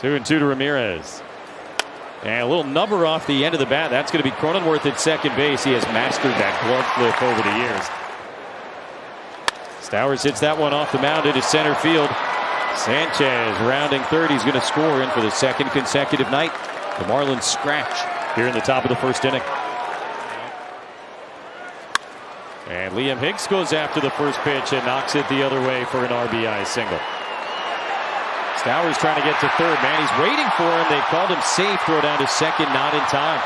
2-2 to Ramirez. And a little number off the end of the bat. That's going to be Cronenworth at second base. He has mastered that glove flip over the years. Stowers hits that one off the mound into center field. Sanchez rounding third. He's going to score in for the second consecutive night. The Marlins scratch here in the top of the first inning. And Liam Hicks goes after the first pitch and knocks it the other way for an RBI single. Stowers trying to get to third. Manny's waiting for him. They called him safe. Throw down to second. Not in time.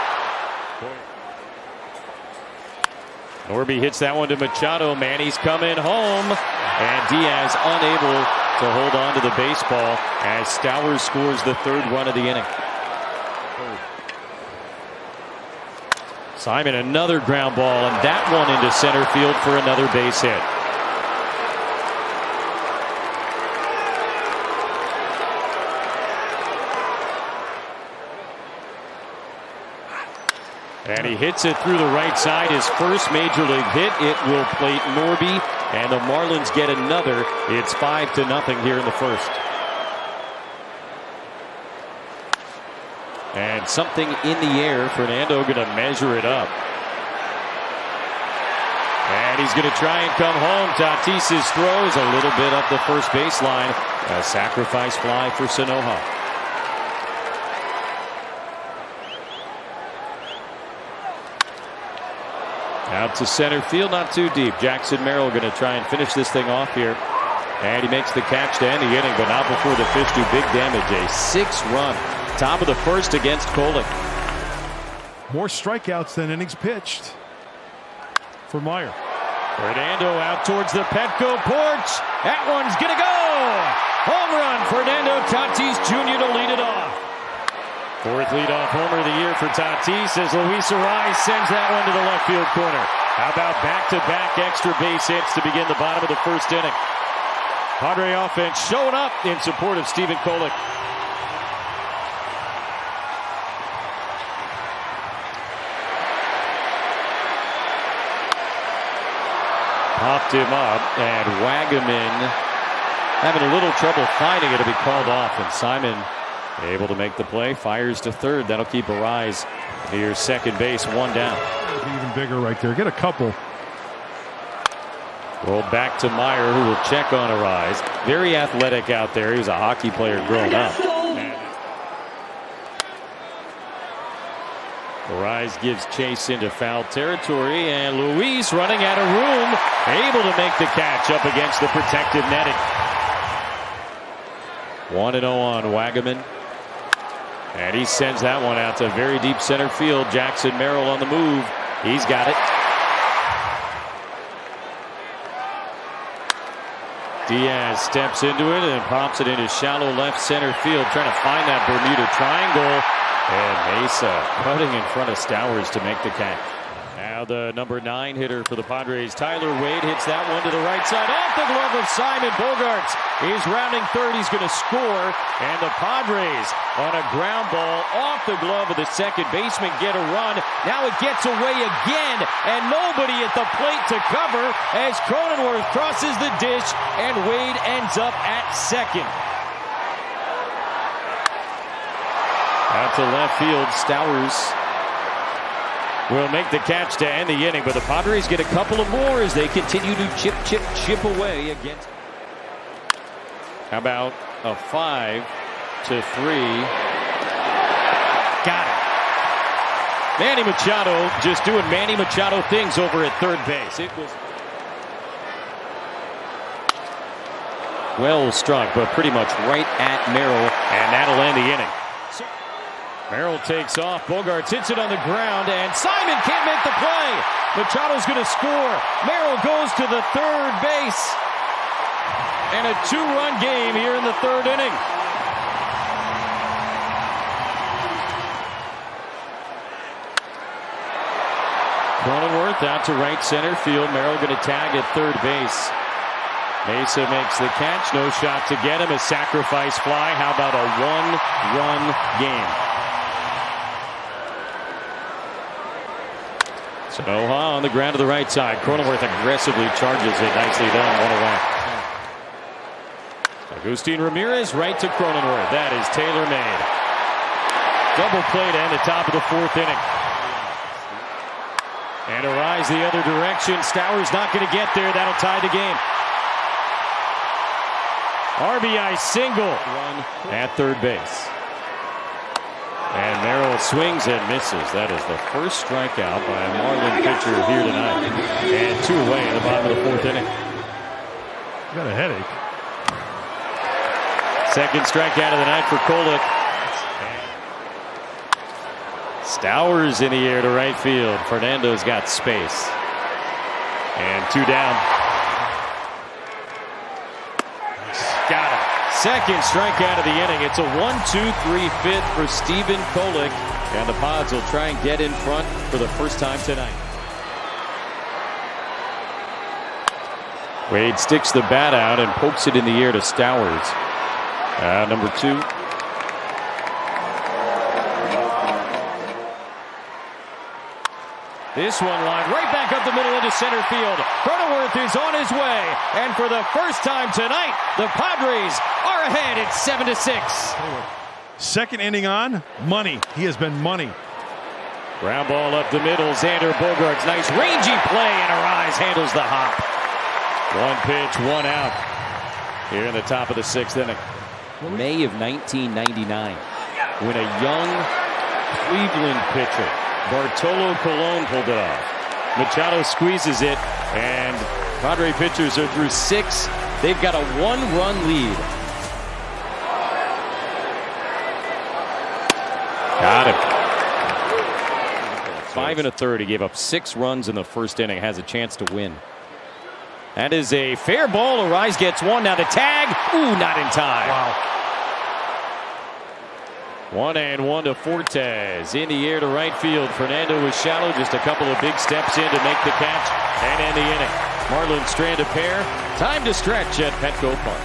Norby hits that one to Machado. Manny's coming home. And Diaz unable to hold on to the baseball as Stowers scores the third run of the inning. Simon another ground ball, and that one into center field for another base hit. And he hits it through the right side. His first major league hit. It will plate Norby, and the Marlins get another. It's 5-0 here in the first. And something in the air. Fernando going to measure it up. And he's going to try and come home. Tatis's throw is a little bit up the first baseline. A sacrifice fly for Sanoja. Out to center field, not too deep. Jackson Merrill going to try and finish this thing off here. And he makes the catch to end the inning, but not before the fish do big damage. A 6-run top of the first against Kolek. More strikeouts than innings pitched for Meyer. Fernando out towards the Petco porch. That one's going to go. Home run, Fernando Tatis Jr. to lead it off. Fourth leadoff homer of the year for Tatis as Luis Arraez sends that one to the left field corner. How about back-to-back extra base hits to begin the bottom of the first inning? Padre offense showing up in support of Stephen Kolek. Popped him up, and Wagaman having a little trouble finding it to be called off, and Simon able to make the play, fires to third. That'll keep Arraez near second base, one down. Even bigger right there. Get a couple. Rolled back to Meyer, who will check on Arraez. Very athletic out there. He was a hockey player growing up. Arraez gives chase into foul territory, and Luis running out of room, able to make the catch up against the protective netting. 1-0 on Wagaman. And he sends that one out to very deep center field. Jackson Merrill on the move. He's got it. Diaz steps into it and pops it into shallow left center field, trying to find that Bermuda Triangle. And Mesa cutting in front of Stowers to make the catch. Now the number 9 hitter for the Padres, Tyler Wade, hits that one to the right side off the glove of Simon Bogaerts. He's rounding third. He's going to score. And the Padres on a ground ball off the glove of the second baseman get a run. Now it gets away again, and nobody at the plate to cover as Cronenworth crosses the dish, and Wade ends up at second. Out to left field, Stowers will make the catch to end the inning, but the Padres get a couple of more as they continue to chip away against. How about a 5-3? Got it. Manny Machado just doing Manny Machado things over at third base. It was well struck, but pretty much right at Merrill, and that'll end the inning. Merrill takes off. Bogaerts hits it on the ground, and Simon can't make the play. Machado's going to score. Merrill goes to the third base. And a 2-run game here in the third inning. Cronenworth out to right center field. Merrill going to tag at third base. Mesa makes the catch. No shot to get him. A sacrifice fly. How about a 1-run game? Sanoja on the ground to the right side. Cronenworth aggressively charges it. Nicely done. 1 away. Agustin Ramirez right to Cronenworth. That is tailor-made. Double play to end the top of the fourth inning. And a rise the other direction. Stowers not going to get there. That'll tie the game. RBI single. Run at third base. And Merrill swings and misses. That is the first strikeout by a Marlin pitcher here tonight. And 2 away in the bottom of the fourth inning. Got a headache. Second strikeout of the night for Kolek. Stowers in the air to right field. Fernando's got space. And 2 down. Got it. Second strikeout of the inning. It's a 1-2-3 fit for Stephen Kolek. And the Pods will try and get in front for the first time tonight. Wade sticks the bat out and pokes it in the air to Stowers. Number 2. This one lined right back up the middle into center field. Cronenworth is on his way. And for the first time tonight, the Padres are ahead. It's 7-6. Second inning on, money. He has been money. Ground ball up the middle. Xander Bogaerts. Nice rangy play, and Arise handles the hop. 1 pitch, 1 out. Here in the top of the 6th inning. May of 1999, when a young Cleveland pitcher, Bartolo Colon, pulled it off. Machado squeezes it, and Padre pitchers are through 6. They've got a 1-run lead. Got him. 5 1/3. He gave up 6 runs in the first inning. Has a chance to win. That is a fair ball. Arise gets 1. Now the tag. Ooh, not in time. Wow. 1-1 to Fortes. In the air to right field. Fernando was shallow. Just a couple of big steps in to make the catch and end the inning. Marlins strand a pair. Time to stretch at Petco Park.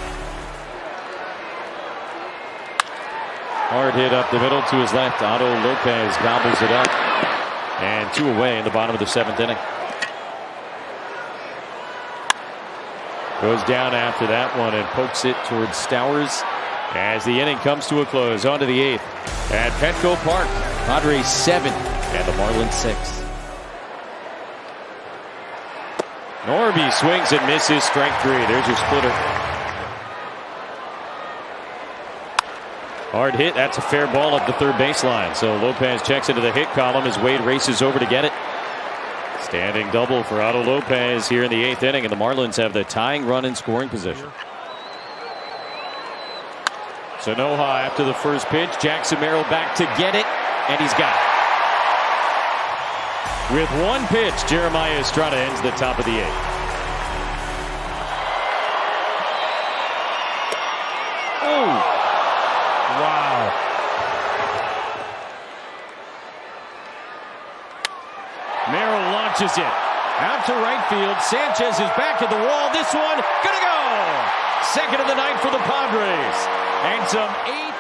Hard hit up the middle to his left. Otto Lopez gobbles it up. And 2 away in the bottom of the 7th inning. Goes down after that one and pokes it towards Stowers as the inning comes to a close. On to the 8th at Petco Park. Padres 7 and the Marlins 6. Norby swings and misses. Strike 3. There's your splitter. Hard hit. That's a fair ball up the third baseline. So Lopez checks into the hit column as Wade races over to get it. Standing double for Otto Lopez here in the 8th inning, and the Marlins have the tying run in scoring position. Sanoja after the first pitch. Jackson Merrill back to get it, and he's got it. With 1 pitch, Jeremiah Estrada ends the top of the 8th. Oh! Wow. Merrill launches it out to right field. Sanchez is back at the wall. This one gonna go. Second of the night for the Padres. And some 8.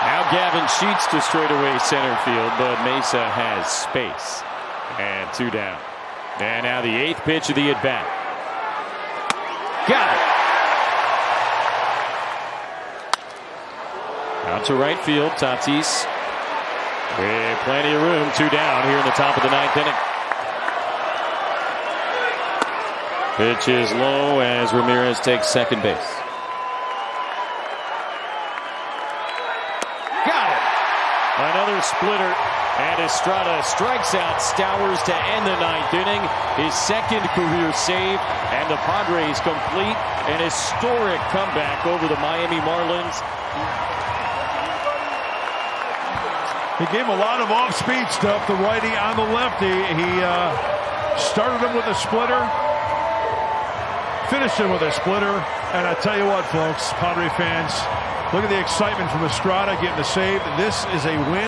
Now Gavin Sheets to straightaway center field, but Mesa has space. And 2 down. And now the 8th pitch of the at-bat. Got it. Out to right field. Tatis. With plenty of room. 2 down here in the top of the 9th inning. Pitch is low as Ramirez takes second base. Got it. Another splitter. And Estrada strikes out Stowers to end the 9th inning. His second career save. And the Padres complete an historic comeback over the Miami Marlins. He gave a lot of off-speed stuff, the righty on the lefty. He started him with a splitter, finished him with a splitter, and I tell you what, folks, Padre fans, look at the excitement from Estrada getting the save. This is a win.